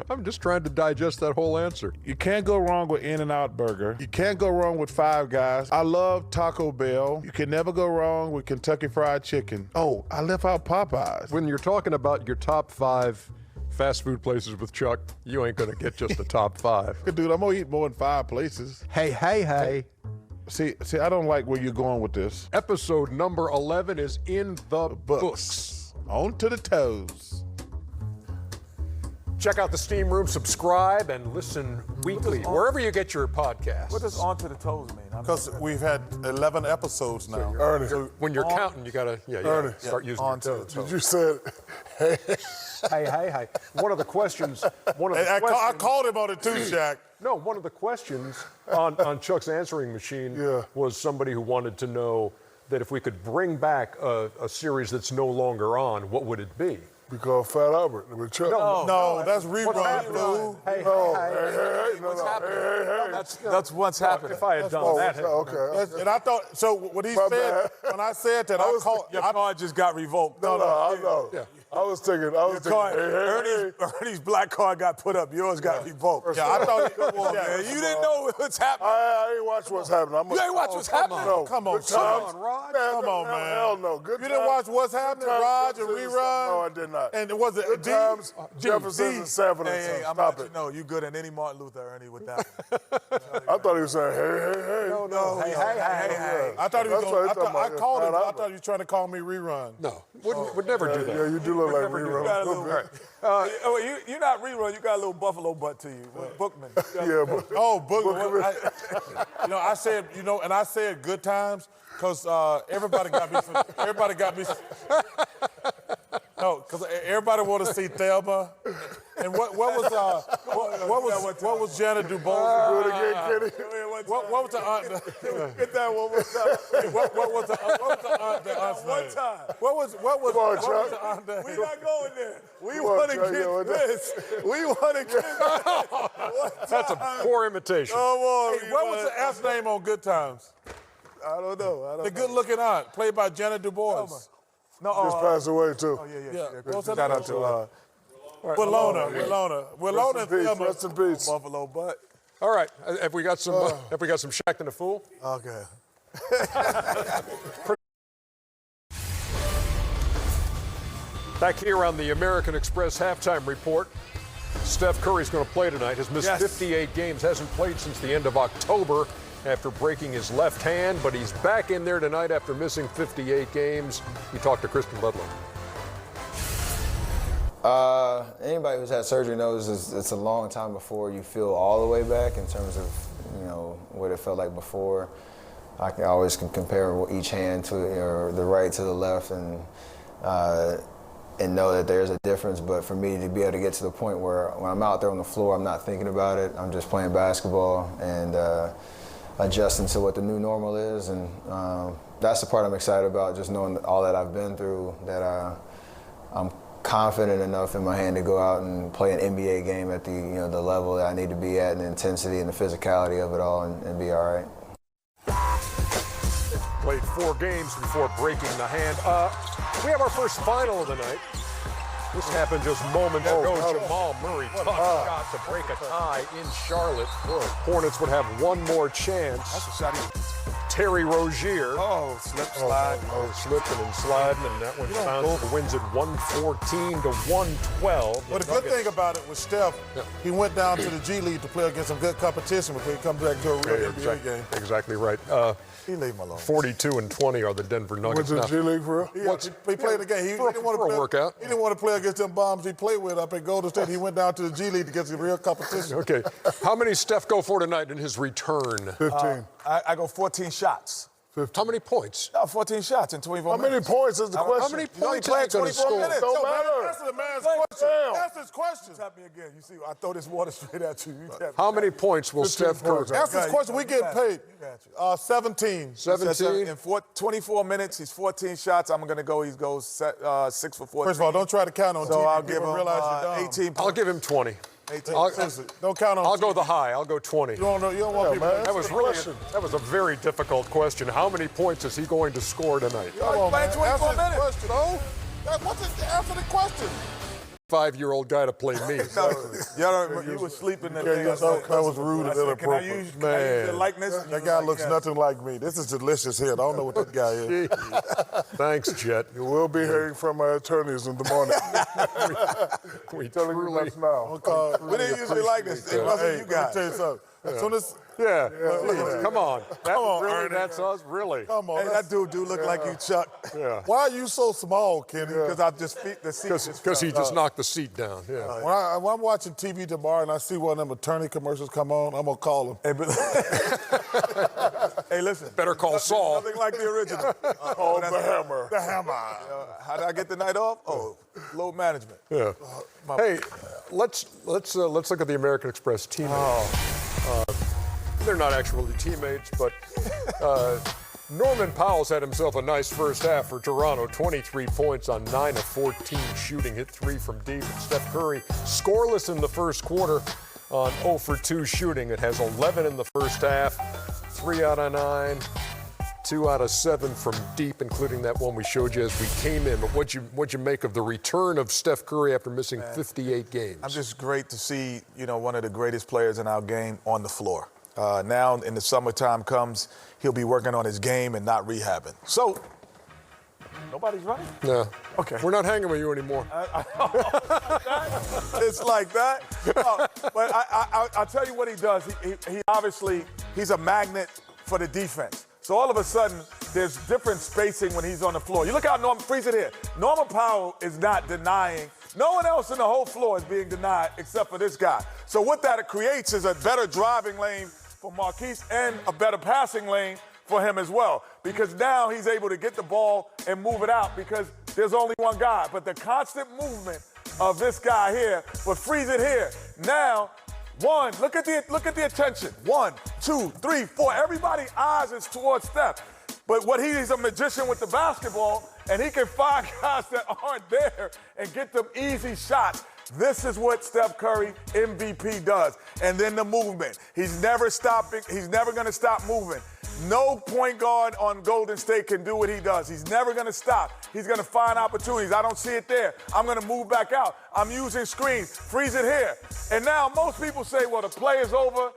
Speaker 1: I'm just trying to digest that whole answer.
Speaker 4: You can't go wrong with In-N-Out Burger. You can't go wrong with Five Guys. I love Taco Bell. You can never go wrong with Kentucky Fried Chicken. Oh, I left out Popeyes.
Speaker 1: When you're talking about your top 5 fast food places with Chuck, you ain't gonna get just the top 5.
Speaker 4: Dude, I'm gonna eat more than 5 places.
Speaker 1: Hey.
Speaker 4: See, I don't like where you're going with this.
Speaker 1: Episode number 11 is in the books.
Speaker 4: On to the toes.
Speaker 1: Check out the Steam Room, subscribe, and listen weekly, wherever you get your podcasts.
Speaker 2: What does on to the toes mean?
Speaker 4: Because we've had 11 episodes now.
Speaker 5: Ernie,
Speaker 1: When you're counting, you gotta start using your toes.
Speaker 5: you said, hey.
Speaker 1: Hey. One of the questions.
Speaker 4: I called him on it too, Shaq.
Speaker 1: No, one of the questions on Chuck's answering machine was somebody who wanted to know that if we could bring back a series that's no longer on, what would it be?
Speaker 5: We call Fat Albert with Chuck.
Speaker 4: No, that's rerun, fool.
Speaker 1: Hey.
Speaker 5: What's happening?
Speaker 2: That's what's happening.
Speaker 1: If I had done that.
Speaker 5: Okay.
Speaker 4: And I thought, so when he said, when I said that, I called.
Speaker 2: Your card just got revoked.
Speaker 5: No, I know.
Speaker 1: Yeah.
Speaker 5: I was thinking,
Speaker 2: Ernie's black card got put up. Yours got revoked.
Speaker 4: Yeah, I thought.
Speaker 2: You didn't know what's happening.
Speaker 5: I ain't watch what's happening.
Speaker 2: You ain't watch what's happening?
Speaker 5: No.
Speaker 4: Come on,
Speaker 5: Good times.
Speaker 1: Rod.
Speaker 5: Man,
Speaker 4: Come on, man.
Speaker 5: Hell no. Good
Speaker 4: You didn't watch What's Happening, Raj, and Rerun?
Speaker 5: No, I did not.
Speaker 4: And was it
Speaker 5: Good
Speaker 4: D?
Speaker 5: times,
Speaker 4: G,
Speaker 5: Jefferson
Speaker 4: D.
Speaker 5: and Savin and
Speaker 2: Hey,
Speaker 5: Son.
Speaker 2: I'm
Speaker 5: Stop
Speaker 2: not,
Speaker 5: it.
Speaker 2: you good than any Martin Luther, Ernie, with that.
Speaker 5: I thought he was saying, hey.
Speaker 2: No. Hey.
Speaker 4: I thought he was
Speaker 5: That's
Speaker 4: going.
Speaker 5: what he talking
Speaker 4: I
Speaker 5: about,
Speaker 4: called him.
Speaker 5: Fat
Speaker 4: I
Speaker 5: Albert.
Speaker 4: thought he was trying to call me Rerun.
Speaker 1: No, would never do that.
Speaker 5: Yeah, you do look like Rerun.
Speaker 2: You're not rerun. You got a little buffalo butt to you. Bookman.
Speaker 5: Yeah, but
Speaker 4: Oh, Boogman. I said, and I said good times because everybody got me. No, because everybody want to see Thelma. And what was Janet DuBose?
Speaker 5: do it again, Kenny.
Speaker 4: What was the aunt?
Speaker 2: Get that one more time.
Speaker 4: What was the aunt? The aunt's
Speaker 2: One
Speaker 4: name?
Speaker 2: time.
Speaker 4: What was
Speaker 5: Come on,
Speaker 4: the
Speaker 5: Chuck.
Speaker 4: aunt?
Speaker 2: We're not going there. We
Speaker 5: Come on,
Speaker 2: want to
Speaker 5: Chuck,
Speaker 2: get
Speaker 5: yeah,
Speaker 2: this. We want to get this.
Speaker 1: That's a poor imitation.
Speaker 2: Come on.
Speaker 4: Hey, what was the aunt's name on Good Times?
Speaker 2: I don't know.
Speaker 4: The good-looking aunt, played by Janet DuBose.
Speaker 2: No,
Speaker 5: Just passed away, too.
Speaker 4: Yeah. What's her
Speaker 2: Shout
Speaker 4: name?
Speaker 2: out to
Speaker 4: Willona.
Speaker 5: Rest in peace. Rest in peace.
Speaker 2: Buffalo Butt.
Speaker 1: All right, have we got some Shaq and the Fool?
Speaker 2: Okay.
Speaker 1: Back here on the American Express halftime report, Steph Curry's going to play tonight. Has missed 58 games, hasn't played since the end of October after breaking his left hand, but he's back in there tonight after missing 58 games. We talked to Kristen Ludlow.
Speaker 6: Anybody who's had surgery knows it's a long time before you feel all the way back in terms of what it felt like before. I always compare each hand to or the right to the left and know that there's a difference. But for me to be able to get to the point where when I'm out there on the floor, I'm not thinking about it. I'm just playing basketball and adjusting to what the new normal is, and that's the part I'm excited about. Just knowing all that I've been through, that I'm confident enough in my hand to go out and play an NBA game at the the level that I need to be at, and the intensity and the physicality of it all, and be all right.
Speaker 1: Played 4 games before breaking the hand. We have our first final of the night. This happened just moments ago. Jamal Murray tough shot to break a tie in Charlotte. Hornets would have one more chance.
Speaker 2: That's a shot he.
Speaker 1: Terry Rozier.
Speaker 2: Slide.
Speaker 1: Slipping and sliding, and that one bounced. Wins it 114 to 112.
Speaker 4: But the good thing about it was Steph, he went down to the G League to play against some good competition before he comes back to a real NBA game.
Speaker 1: Exactly right.
Speaker 2: He leave him alone.
Speaker 1: 42 and 20 are the Denver Nuggets.
Speaker 5: Went to the G League for real?
Speaker 4: He played the game. He didn't want to play.
Speaker 1: Workout.
Speaker 4: He didn't want to play against them bombs he played with up at Golden State. He went down to the G League to get some real competition.
Speaker 1: Okay. How many Steph go for tonight in his return?
Speaker 5: 15.
Speaker 2: I go 14 shots.
Speaker 5: 15.
Speaker 1: How many points?
Speaker 2: 14 shots in 24
Speaker 5: How
Speaker 2: minutes.
Speaker 5: many points is the question?
Speaker 1: How many
Speaker 2: He's only
Speaker 1: points
Speaker 2: playing
Speaker 1: is he going to
Speaker 2: 24
Speaker 1: score?
Speaker 2: minutes.
Speaker 4: Don't
Speaker 2: So,
Speaker 4: matter. Answer the man's question. Answer his question.
Speaker 2: Tap me again. You see, I throw this water straight at you.
Speaker 1: How many points will Steph Curry?
Speaker 4: Answer his question. We get paid. 17.
Speaker 1: 17?
Speaker 2: In 24 minutes, he's 14 shots. I'm going to go, he goes 6 for 14.
Speaker 4: First of all, don't try to count on
Speaker 2: So
Speaker 4: TV.
Speaker 2: I'll give
Speaker 4: People
Speaker 2: him
Speaker 4: realize you're dumb.
Speaker 2: 18 points.
Speaker 1: I'll give him 20.
Speaker 2: 18.
Speaker 4: Don't count on
Speaker 1: I'll
Speaker 4: TV.
Speaker 1: go the high. I'll go 20.
Speaker 4: You don't want people
Speaker 1: That was a very difficult question. How many points is he going to score tonight?
Speaker 4: Come on, man.
Speaker 2: 24
Speaker 4: Answer the
Speaker 2: minutes.
Speaker 4: question. Oh, answer the question.
Speaker 1: 5-year-old guy to play me.
Speaker 2: You were sleeping that day.
Speaker 4: That was rude and
Speaker 2: Can I
Speaker 4: inappropriate.
Speaker 2: use the likeness?
Speaker 4: That guy looks nothing like me. This is delicious here. I don't know what that guy is.
Speaker 1: Thanks, Jet.
Speaker 5: You will be hearing from our attorneys in the morning.
Speaker 1: We
Speaker 5: Telling you
Speaker 1: truly,
Speaker 5: that now.
Speaker 2: We didn't usually like this. It wasn't you
Speaker 4: Let
Speaker 2: guys.
Speaker 4: me tell you something. As soon as
Speaker 1: yeah. Come on.
Speaker 4: Ernie.
Speaker 1: That's us, really.
Speaker 4: come on,
Speaker 2: Hey, that dude do look like you, Chuck.
Speaker 1: Yeah.
Speaker 4: why are you so small, Kenny?
Speaker 2: Because I just feet the seat.
Speaker 1: Because he just knocked the seat down. Yeah.
Speaker 4: When I'm watching TV tomorrow and I see one of them attorney commercials come on, I'm gonna call him.
Speaker 2: Hey, hey, listen.
Speaker 1: Better call Saul.
Speaker 2: Nothing like the original.
Speaker 4: Oh, the hammer. The hammer.
Speaker 2: How did I get the night off? Oh, load management.
Speaker 1: Yeah. Hey, let's look at the American Express teammates. They're not actually teammates, but Norman Powell's had himself a nice first half for Toronto. 23 points on 9 of 14 shooting, hit 3 from deep. And Steph Curry scoreless in the first quarter on 0 for 2 shooting. It has 11 in the first half, 3 out of 9. 2 out of 7 from deep, including that one we showed you as we came in. But what'd you make of the return of Steph Curry after missing 58 games?
Speaker 2: I'm just great to see, one of the greatest players in our game on the floor. Now, in the summertime comes, he'll be working on his game and not rehabbing. So, nobody's right.
Speaker 1: No.
Speaker 2: Okay.
Speaker 1: We're not hanging with you anymore.
Speaker 2: It's like that. But I'll tell you what he does. He obviously, he's a magnet for the defense. So all of a sudden, there's different spacing when he's on the floor. You look how freeze it here. Norman Powell is not denying. No one else in the whole floor is being denied except for this guy. So what that creates is a better driving lane for Marquise and a better passing lane for him as well. Because now he's able to get the ball and move it out because there's only one guy. But the constant movement of this guy here, but freeze it here. Now, look at the attention. 1, 2, 3, 4. Everybody's eyes is towards Steph. But he's a magician with the basketball, and he can find guys that aren't there and get them easy shots. This is what Steph Curry, MVP, does. And then the movement. He's never stopping. He's never going to stop moving. No point guard on Golden State can do what he does. He's never going to stop. He's going to find opportunities. I don't see it there. I'm going to move back out. I'm using screens. Freeze it here. And now most people say, well, the play is over.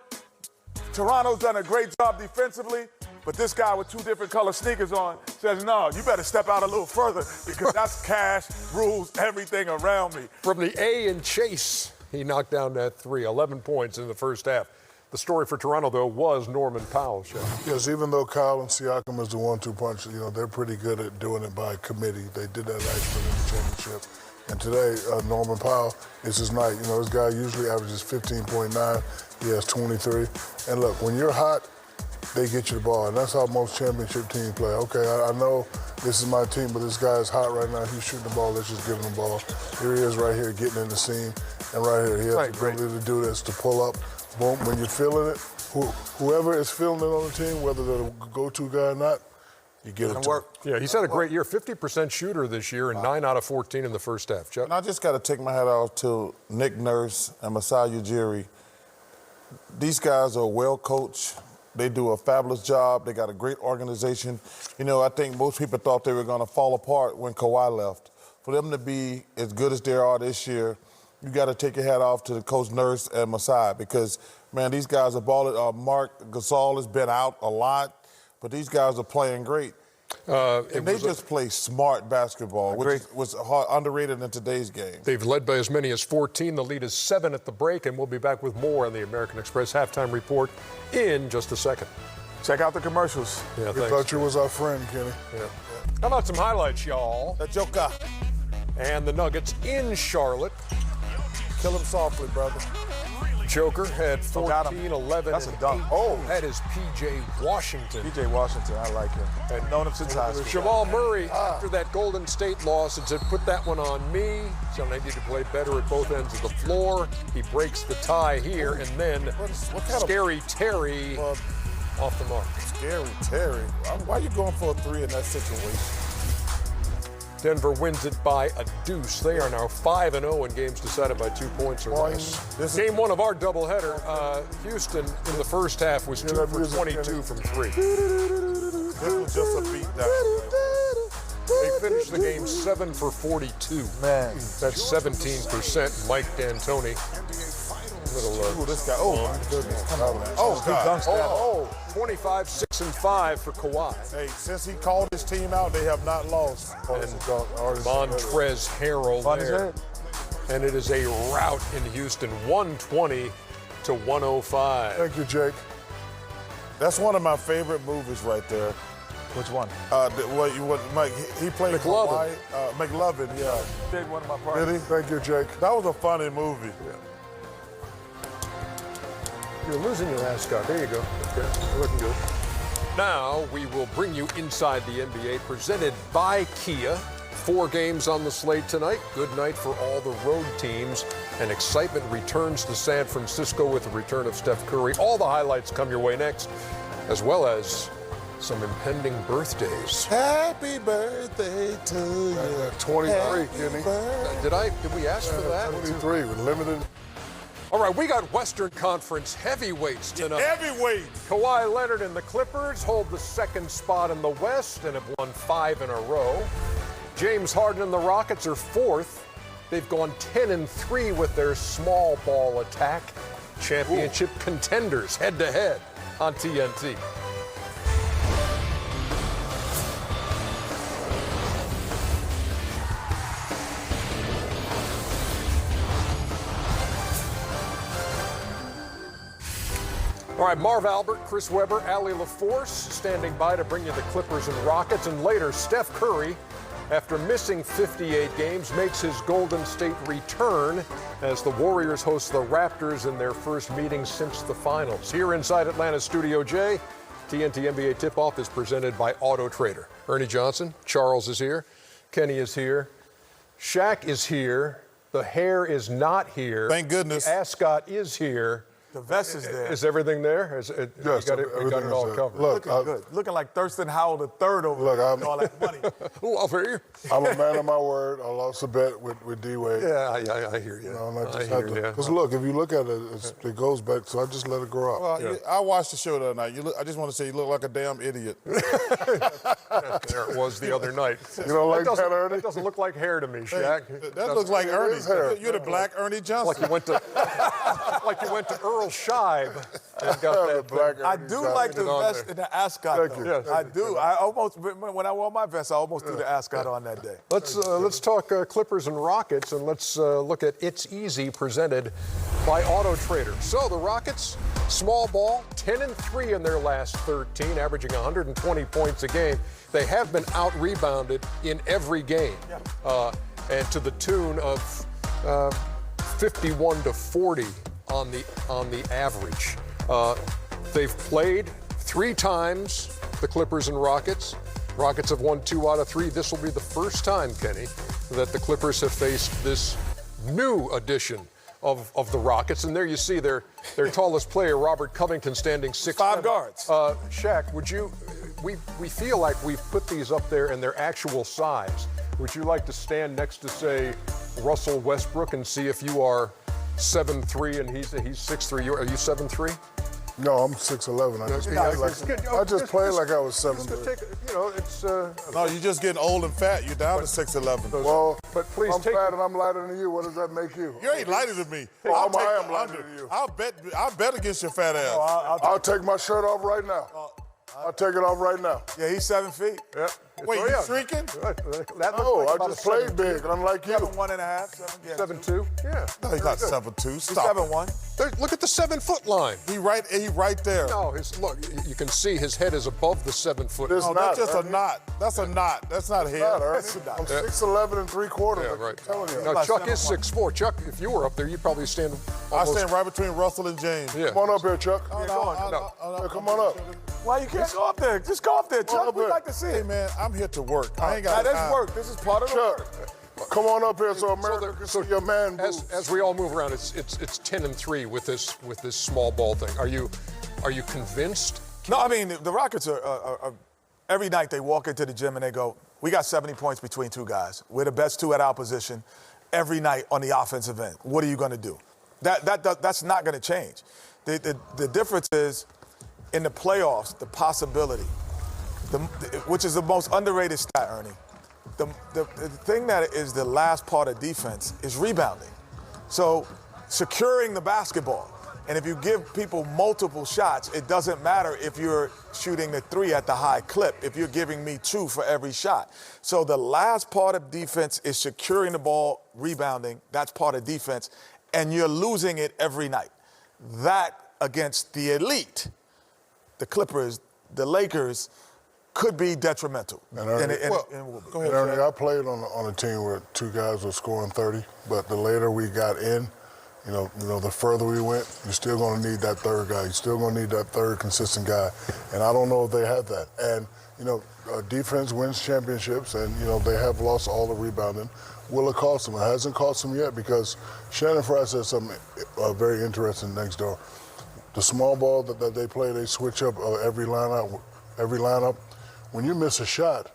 Speaker 2: Toronto's done a great job defensively. But this guy with 2 different color sneakers on says, no, you better step out a little further because that's cash, rules, everything around me.
Speaker 1: From the A in Chase, he knocked down that 3, 11 points in the first half. The story for Toronto, though, was Norman Powell.
Speaker 5: Yes, even though Kyle and Siakam is the 1-2 punch, they're pretty good at doing it by committee. They did that actually in the championship. And today, Norman Powell, it's his night. This guy usually averages 15.9. He has 23. And look, when you're hot, they get you the ball, and that's how most championship teams play. Okay, I know this is my team, but this guy is hot right now. He's shooting the ball. Let's just give him the ball. Here he is right here getting in the seam, and right here he has the ability to do this, to pull up. Boom, when you're feeling it, Whoever is feeling it on the team, whether they're the go-to guy or not, you get it to him.
Speaker 1: Yeah, he's had a great year. 50% shooter this year and 9 out of 14 in the first half. Chuck?
Speaker 4: And I just got to take my hat off to Nick Nurse and Masai Ujiri. These guys are well coached. They do a fabulous job. They got a great organization. You know, I think most people thought they were going to fall apart when Kawhi left. For them to be as good as they are this year, you got to take your hat off to the coach Nurse and Masai because, man, these guys are balling. Mark Gasol has been out a lot, but these guys are playing great. And they just play smart basketball, which was underrated in today's game.
Speaker 1: They've led by as many as 14. The lead is 7 at the break, and we'll be back with more on the American Express halftime report in just a second.
Speaker 2: Check out the commercials.
Speaker 1: Yeah,
Speaker 5: We
Speaker 1: thanks.
Speaker 5: thought you was our friend, Kenny.
Speaker 1: Yeah. How about some highlights, y'all?
Speaker 2: The Joker.
Speaker 1: And the Nuggets in Charlotte.
Speaker 2: Kill him softly, brother.
Speaker 1: Joker had
Speaker 2: got
Speaker 1: 14,
Speaker 2: him.
Speaker 1: 11,
Speaker 2: That's
Speaker 1: and
Speaker 2: a dunk.
Speaker 1: 8.
Speaker 2: Oh.
Speaker 1: That is P.J. Washington.
Speaker 2: P.J. Washington, I like him. I've known him since high school.
Speaker 1: Jamal Murray, after that Golden State loss, and said, put that one on me. So I need to play better at both ends of the floor. He breaks the tie here, and then
Speaker 4: What kind
Speaker 1: Scary Terry off the mark.
Speaker 4: Scary Terry. Why are you going for a three in that situation?
Speaker 1: Denver wins it by a deuce. They are now 5-0 in games decided by 2 points or less. Game one of our doubleheader. Houston in the first half was 2 for 22 from 3.
Speaker 4: This was just a beat down.
Speaker 1: They finished the game 7 for 42.
Speaker 2: Man.
Speaker 1: That's 17%. Mike D'Antoni. Little,
Speaker 4: Ooh, this guy. Oh, my goodness. Come on, man.
Speaker 2: Oh, he dunks that.
Speaker 1: 25, 6, and 5 for Kawhi.
Speaker 4: Hey, since he called his team out, they have not lost.
Speaker 1: And Montrezl Harrell
Speaker 2: On his
Speaker 1: there.
Speaker 2: head.
Speaker 1: And it is a rout in Houston, 120 to 105.
Speaker 5: Thank you, Jake.
Speaker 4: That's one of my favorite movies right there.
Speaker 2: Which one?
Speaker 4: Mike, he played
Speaker 1: McLovin.
Speaker 4: for McLovin, yeah.
Speaker 2: Did one of my
Speaker 5: Did
Speaker 2: partners.
Speaker 5: he? Thank you, Jake.
Speaker 4: That was a funny movie.
Speaker 1: You're losing your ascot. There you go. Okay, you're looking good. Now we will bring you inside the NBA, presented by Kia. 4 games on the slate tonight. Good night for all the road teams. And excitement returns to San Francisco with the return of Steph Curry. All the highlights come your way next, as well as some impending birthdays.
Speaker 4: Happy birthday to you.
Speaker 5: 23, Kenny.
Speaker 1: Did we ask for that?
Speaker 5: 23 with limited.
Speaker 1: All right, we got Western Conference heavyweights tonight.
Speaker 4: Heavyweight.
Speaker 1: Kawhi Leonard and the Clippers hold the second spot in the West and have won 5 in a row. James Harden and the Rockets are 4th. They've gone 10-3 with their small ball attack. Championship contenders head-to-head on TNT. All right, Marv Albert, Chris Webber, Allie LaForce standing by to bring you the Clippers and Rockets. And later, Steph Curry, after missing 58 games, makes his Golden State return as the Warriors host the Raptors in their first meeting since the finals. Here inside Atlanta Studio J, TNT NBA Tip-Off is presented by Auto Trader. Ernie Johnson, Charles is here, Kenny is here, Shaq is here, the hair is not here.
Speaker 4: Thank goodness.
Speaker 1: The ascot is here.
Speaker 2: The vest is there.
Speaker 1: Is everything there?
Speaker 5: Yes,
Speaker 1: we got
Speaker 5: everything
Speaker 1: it all
Speaker 5: is there.
Speaker 1: covered.
Speaker 5: Look,
Speaker 2: Looking good. Looking like Thurston Howell III over
Speaker 5: Look,
Speaker 2: there with all that money.
Speaker 1: Love you.
Speaker 5: I'm a man of my word. I lost a bet with D-Wade.
Speaker 1: Yeah, I hear you.
Speaker 5: I
Speaker 1: hear you.
Speaker 5: Because look, if you look at it, it goes back, so I just let it grow up.
Speaker 4: Well, I watched the show the other night. I just want to say you look like a damn idiot.
Speaker 1: There it was the other night.
Speaker 5: You don't like that, Ernie?
Speaker 1: That doesn't look like hair to me, Shaq.
Speaker 4: That looks like Ernie.
Speaker 5: is hair.
Speaker 4: You're the black Ernie Johnson.
Speaker 1: Like you went to Earl Scheib and got that
Speaker 5: black
Speaker 1: thing.
Speaker 2: I do like the
Speaker 1: It on
Speaker 2: vest
Speaker 1: there.
Speaker 2: and the ascot,
Speaker 5: Thank
Speaker 2: though.
Speaker 5: you.
Speaker 1: Yes.
Speaker 2: I do. I almost, when I wore my vest, I almost threw the ascot on that day.
Speaker 1: Let's talk Clippers and Rockets, and let's look at It's Easy, presented by Auto Trader. So the Rockets, small ball, 10-3 in their last 13, averaging 120 points a game. They have been out-rebounded in every game, and to the tune of 51-40 on the average. They've played 3 times, the Clippers and Rockets. Rockets have won 2 out of 3. This will be the first time, Kenny, that the Clippers have faced this new edition of the Rockets. And there you see their tallest player, Robert Covington, standing 6'5".
Speaker 2: 5 guards.
Speaker 1: Shaq, would you? We feel like we've put these up there in their actual size. Would you like to stand next to, say, Russell Westbrook and see if you are 7'3" and he's 6'3"? Are you 7'3"?
Speaker 5: No, I'm 6'11". I just played like I was 7'.
Speaker 1: It's.
Speaker 4: No, you're just getting old and fat. You're down to 6'11".
Speaker 5: Well,
Speaker 1: but please
Speaker 5: I'm
Speaker 1: take
Speaker 5: fat and I'm lighter than you. What does that make you?
Speaker 4: You ain't lighter than me.
Speaker 5: Well,
Speaker 4: I'll take
Speaker 5: I
Speaker 4: the
Speaker 5: am lighter
Speaker 4: under.
Speaker 5: than you.
Speaker 4: I'll bet against your fat ass.
Speaker 5: I'll take my shirt off right now. I'll take it off right now.
Speaker 2: Yeah, he's 7 feet.
Speaker 1: Yeah.
Speaker 4: Wait, you shrinking?
Speaker 5: No, I just played big, unlike you.
Speaker 2: 7'1.5".
Speaker 1: 7'2". Yeah.
Speaker 4: No, he's not 7'2". Stop.
Speaker 2: 7'1".
Speaker 1: Look at the 7-foot line.
Speaker 4: He right there.
Speaker 1: No, look. You can see his head is above the 7-foot.
Speaker 5: This
Speaker 4: No,
Speaker 5: not,
Speaker 4: that's just
Speaker 5: Ernie.
Speaker 4: a knot. That's a knot. That's not hair.
Speaker 5: Not, Ernie.
Speaker 2: That's not.
Speaker 5: I'm 6'11" and 3/4.
Speaker 1: Yeah,
Speaker 5: I'm
Speaker 1: right.
Speaker 5: telling you.
Speaker 1: Now,
Speaker 2: About
Speaker 1: Chuck is
Speaker 2: 7'1".
Speaker 1: 6'4". Chuck, if you were up there, you'd probably stand
Speaker 4: I
Speaker 1: almost.
Speaker 4: stand right between Russell and James.
Speaker 1: Yeah.
Speaker 5: Come on up here, Chuck.
Speaker 4: No,
Speaker 5: Yeah, come on up.
Speaker 2: Why you can't go up there? Just go up there, Chuck.
Speaker 5: up
Speaker 2: We'd
Speaker 5: here.
Speaker 2: like to see
Speaker 4: Hey,
Speaker 2: it.
Speaker 4: man, I'm here to work. I ain't got
Speaker 2: Now,
Speaker 4: time.
Speaker 2: this work. This is part of the work.
Speaker 5: Chuck, come on up here so America can see your man boobs.
Speaker 1: As we all move around, it's 10-3 with this small ball thing. Are you convinced?
Speaker 2: No, I mean, the Rockets are every night they walk into the gym and they go, we got 70 points between two guys. We're the best two at our position every night on the offensive end. What are you going to do? That's not going to change. The difference is in the playoffs, the possibility, which is the most underrated stat, Ernie. The thing that is the last part of defense is rebounding. So securing the basketball. And if you give people multiple shots, it doesn't matter if you're shooting the 3 at the high clip, if you're giving me 2 for every shot. So the last part of defense is securing the ball, rebounding. That's part of defense. And you're losing it every night. That against the elite, the Clippers, the Lakers, could be detrimental.
Speaker 5: And Ernie,
Speaker 4: Go ahead,
Speaker 5: Ernie,
Speaker 4: Shaq.
Speaker 5: I played on a team where 2 guys were scoring 30, but the later we got in, you know, the further we went, you're still going to need that third guy. You're still going to need that third consistent guy. And I don't know if they have that. And, defense wins championships, and, they have lost all the rebounding. Will it cost them? It hasn't cost them yet because Shannon Fry said something very interesting next door. The small ball that they play, they switch up every lineup. When you miss a shot,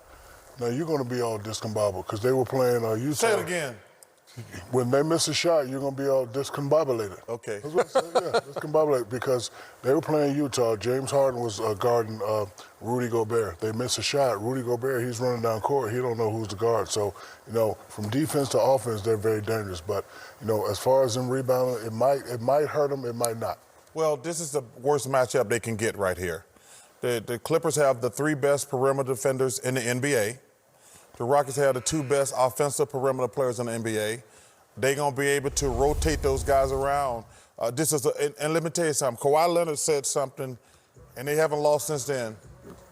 Speaker 5: now you're going to be all discombobulated because they were playing Utah.
Speaker 4: Say it again.
Speaker 5: When they miss a shot, you're going to be all discombobulated.
Speaker 4: Okay.
Speaker 5: That's what I said, yeah, discombobulated because they were playing Utah. James Harden was guarding Rudy Gobert. They miss a shot. Rudy Gobert, he's running down court. He don't know who's the guard. So, from defense to offense, they're very dangerous. But, as far as them rebounding, it might hurt them, it might not.
Speaker 4: Well, this is the worst matchup they can get right here. The Clippers have the 3 best perimeter defenders in the NBA. The Rockets have the 2 best offensive perimeter players in the NBA. They're going to be able to rotate those guys around. And let me tell you something. Kawhi Leonard said something, and they haven't lost since then.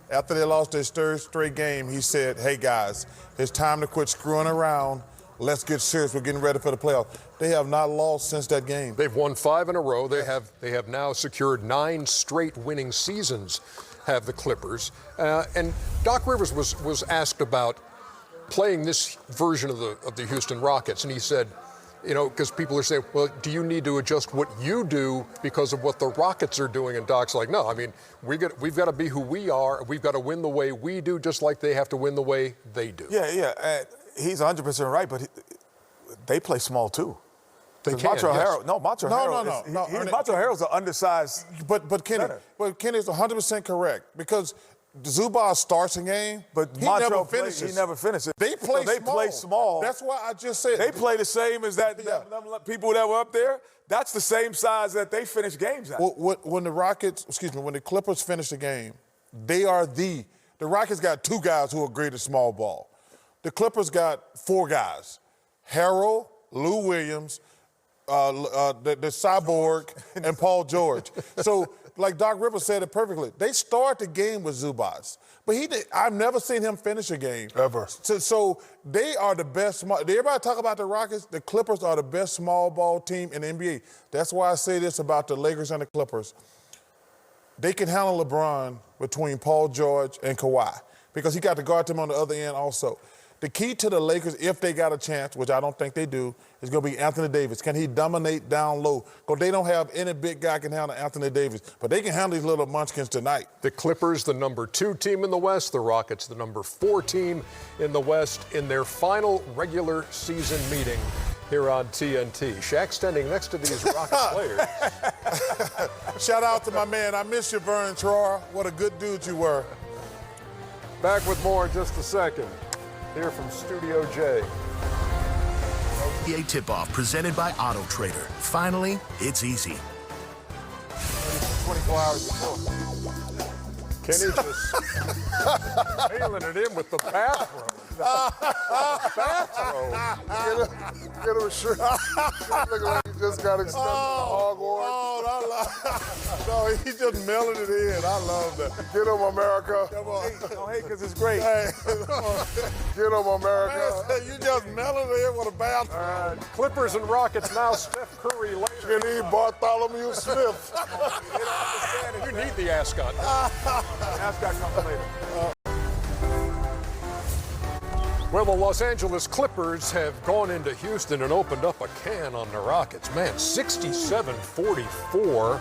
Speaker 4: After they lost their 3rd straight game, he said, hey, guys, it's time to quit screwing around. Let's get serious. We're getting ready for the playoffs. They have not lost since that game.
Speaker 1: They've won 5 in a row. They have now secured 9 straight winning seasons, have the Clippers. And Doc Rivers was asked about playing this version of the Houston Rockets, and he said, because people are saying, well, do you need to adjust what you do because of what the Rockets are doing? And Doc's like, no, I mean, we've got to be who we are. We've got to win the way we do, just like they have to win the way they do.
Speaker 2: Yeah. He's 100% right, but they play small too.
Speaker 1: They can,
Speaker 2: Montrezl
Speaker 1: yes.
Speaker 2: Harrell. No, Montrezl Harrell.
Speaker 4: No.
Speaker 2: Montrezl Harrell's an undersized.
Speaker 4: But Kenny,
Speaker 2: center.
Speaker 4: Kenny's 100% correct because Zubac starts a game,
Speaker 2: But
Speaker 4: he never
Speaker 2: Montrezl
Speaker 4: finishes.
Speaker 2: he never finishes.
Speaker 4: They play
Speaker 2: So
Speaker 4: small.
Speaker 2: play small.
Speaker 4: That's why I just said
Speaker 2: They play the same as them people that were up there. That's the same size that they finish games at.
Speaker 4: When the Clippers finish the game, they are the Rockets got 2 guys who are great at small ball. The Clippers got 4 guys: Harrell, Lou Williams, the Cyborg, and Paul George. So, like Doc Rivers said it perfectly, they start the game with Zubac, but I've never seen him finish a game
Speaker 5: Ever.
Speaker 4: So they are the best. Everybody talk about the Rockets. The Clippers are the best small ball team in the NBA. That's why I say this about the Lakers and the Clippers. They can handle LeBron between Paul George and Kawhi because he got to guard them on the other end also. The key to the Lakers, if they got a chance, which I don't think they do, is going to be Anthony Davis. Can he dominate down low? Because they don't have any big guy can handle Anthony Davis. But they can handle these little munchkins tonight.
Speaker 1: The Clippers, the number 2 team in the West. The Rockets, the number 4 team in the West, in their final regular season meeting here on TNT. Shaq standing next to these Rockets players.
Speaker 4: Shout out to my man. I miss you, Vern Troyer. What a good dude you were.
Speaker 1: Back with more in just a second. Here from Studio J.
Speaker 7: NBA tip-off presented by Auto Trader. Finally, it's easy.
Speaker 2: 24 hours before.
Speaker 1: Kenny just nailing it in with the bathrobe. Bathrobe.
Speaker 5: Get him a shirt. Looking like he just got extended Hogwarts.
Speaker 4: No, he just melted it in. I love that.
Speaker 5: Get him, America.
Speaker 4: Come on. Don't hate because it's great.
Speaker 5: Get him, America.
Speaker 4: You just melted it in with a bathroom.
Speaker 1: Clippers and Rockets now. Steph Curry later.
Speaker 5: Can he Bartholomew Smith?
Speaker 1: You need the ascot.
Speaker 2: Ascot comes later.
Speaker 1: Well, the Los Angeles Clippers have gone into Houston and opened up a can on the Rockets. Man, 67-44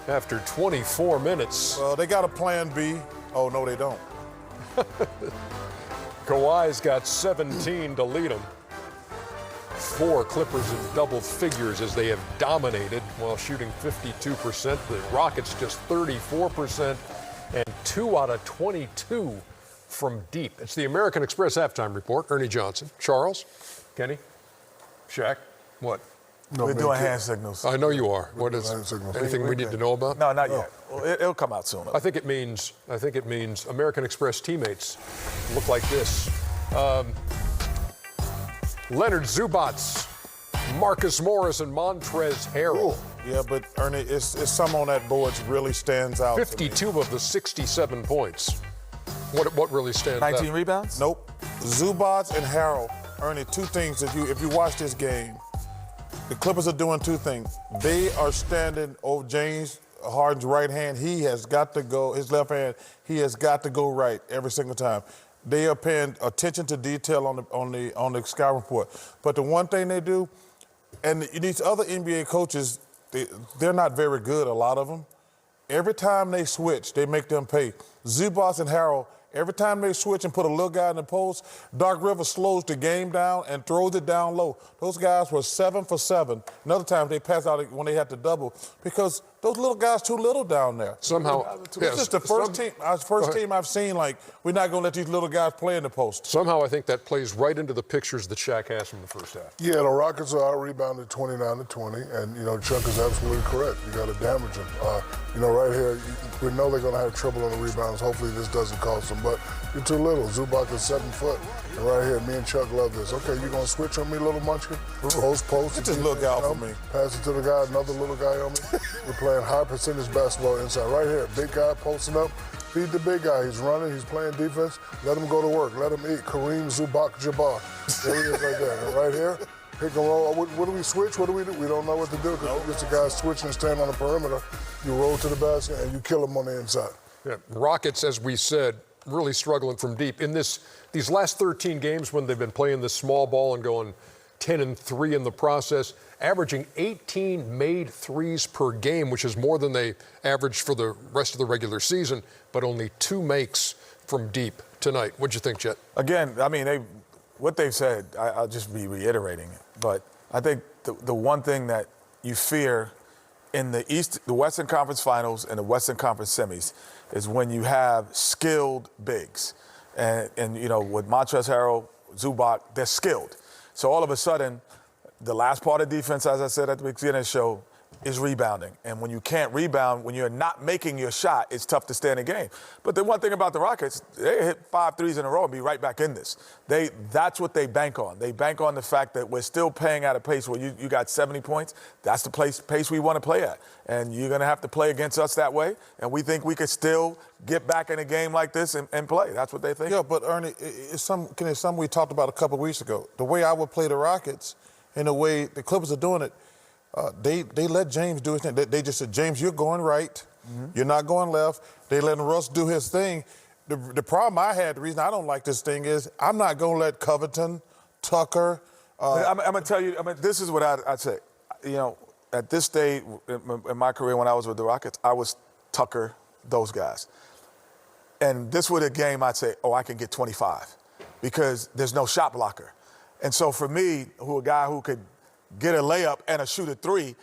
Speaker 1: after 24 minutes.
Speaker 4: Well, they got a plan B. Oh, no, they don't.
Speaker 1: Kawhi's got 17 to lead them. 4 Clippers in double figures as they have dominated while shooting 52%. The Rockets just 34% and 2 out of 22 from deep. It's the American Express halftime report. Ernie Johnson, Charles, Kenny, Shaq. What?
Speaker 2: No, we're doing hand signals.
Speaker 1: I know you are. What is
Speaker 5: hand signals.
Speaker 1: anything we need to know about?
Speaker 2: No, not yet. Well, it'll come out soon.
Speaker 1: I think it means American Express teammates look like this. Leonard Zubats, Marcus Morris, and Montrezl Harrell.
Speaker 4: Yeah, but Ernie, it's some on that board that really stands out.
Speaker 1: 52 of the 67 points. What really stands out?
Speaker 2: 19 rebounds?
Speaker 4: Nope. Zubats and Harrell. Ernie, 2 things. If you watch this game, the Clippers are doing 2 things. They are standing over James Harden's right hand. He has got to go. His left hand. He has got to go right every single time. They are paying attention to detail on the scout report. But the one thing they do, and these other NBA coaches, they're not very good. A lot of them. Every time they switch, they make them pay. Zubats and Harrell. Every time they switch and put a little guy in the post, Doc Rivers slows the game down and throws it down low. Those guys were 7 for 7. Another time they passed out when they had to double because those little guys too little down there.
Speaker 1: Somehow,
Speaker 4: This is the first team I've seen, like, we're not going to let these little guys play in the post.
Speaker 1: Somehow I think that plays right into the pictures that Shaq has from the first half.
Speaker 5: Yeah, the Rockets are out-rebounded 29-20, and, Chuck is absolutely correct. You got to damage them. Right here, we know they're going to have trouble on the rebounds. Hopefully this doesn't cost them, but you're too little. Zubac is 7 foot, and right here, me and Chuck love this. Okay, you going to switch on me, little munchkin? Post.
Speaker 4: Get this little guy out for me.
Speaker 5: Pass it to the guy, another little guy on me. We're playing high percentage basketball inside. Right here, big guy posting up. Feed the big guy. He's running. He's playing defense. Let him go to work. Let him eat. Kareem Zubac-Jabbar. There he is right there. And right here, pick and roll. What do we switch? What do we do? We don't know what to do because it's the guy switching and standing on the perimeter. You roll to the basket and you kill him on the inside.
Speaker 1: Yeah. Rockets, as we said, really struggling from deep. In these last 13 games when they've been playing this small ball and going 10-3 in the process, averaging 18 made threes per game, which is more than they averaged for the rest of the regular season, but only 2 makes from deep tonight. What'd you think, Jet?
Speaker 2: Again, I mean, what they've said, I'll just be reiterating it. But I think the one thing that you fear in the Western Conference Finals and the Western Conference semis is when you have skilled bigs. And with Montrezl Harrell, Zubac, they're skilled. So all of a sudden, the last part of defense, as I said at the beginning of the show, is rebounding. And when you can't rebound, when you're not making your shot, it's tough to stay in the game. But the one thing about the Rockets, they hit 5 threes in a row and be right back in this. That's what they bank on. They bank on the fact that we're still playing at a pace where you got 70 points. That's the pace we want to play at. And you're going to have to play against us that way. And we think we could still get back in a game like this and play. That's what they think.
Speaker 4: Yeah, but Ernie, it's something we talked about a couple of weeks ago. The way I would play the Rockets and the way the Clippers are doing it, they let James do his thing. They just said, James, you're going right. Mm-hmm. You're not going left. They letting Russ do his thing. the problem I had, the reason I don't like this thing is I'm not going to let Covington, Tucker.
Speaker 2: I'm going to tell you, this is what I'd say. You know, at this stage in my career when I was with the Rockets, I was Tucker, those guys. And this was a game I'd say, oh, I can get 25 because there's no shot blocker. And so for me, a guy who could get a layup and shoot a three,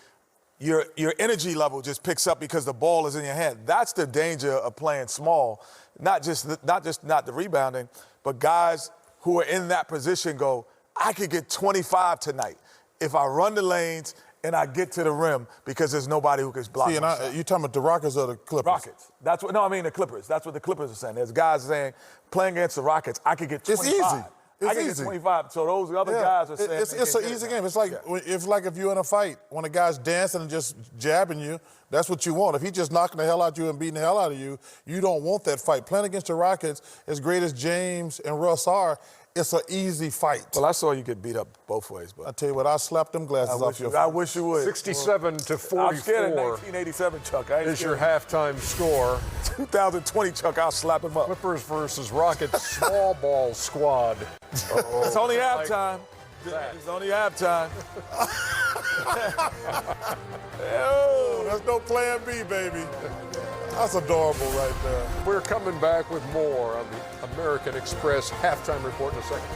Speaker 2: your energy level just picks up because the ball is in your hand. That's the danger of playing small, not the rebounding, but guys who are in that position go, I could get 25 tonight if I run the lanes and I get to the rim because there's nobody who can block.
Speaker 4: See, and you talking about the Rockets or the Clippers?
Speaker 2: Rockets. The Clippers. That's what the Clippers are saying. There's guys saying, playing against the Rockets, I could get 25.
Speaker 4: It's easy.
Speaker 2: I can get 25. So those other guys are saying
Speaker 4: it's an easy game. It's like if you're in a fight, when a guy's dancing and just jabbing you, that's what you want. If he's just knocking the hell out of you and beating the hell out of you, you don't want that fight. Playing against the Rockets, as great as James and Russ are, it's an easy fight.
Speaker 2: Well, I saw you get beat up both ways, but
Speaker 4: I tell you what, I slapped them glasses off your face.
Speaker 2: I wish you would.
Speaker 1: 67 to 44.
Speaker 2: I'm scared of 1987, Chuck.
Speaker 1: Is your halftime score.
Speaker 2: 2020, Chuck, I'll slap him up.
Speaker 1: Clippers versus Rockets small ball squad.
Speaker 2: It's only halftime. It's only halftime.
Speaker 4: There's no plan B, baby. That's adorable right there.
Speaker 1: We're coming back with more on the American Express halftime report in a second.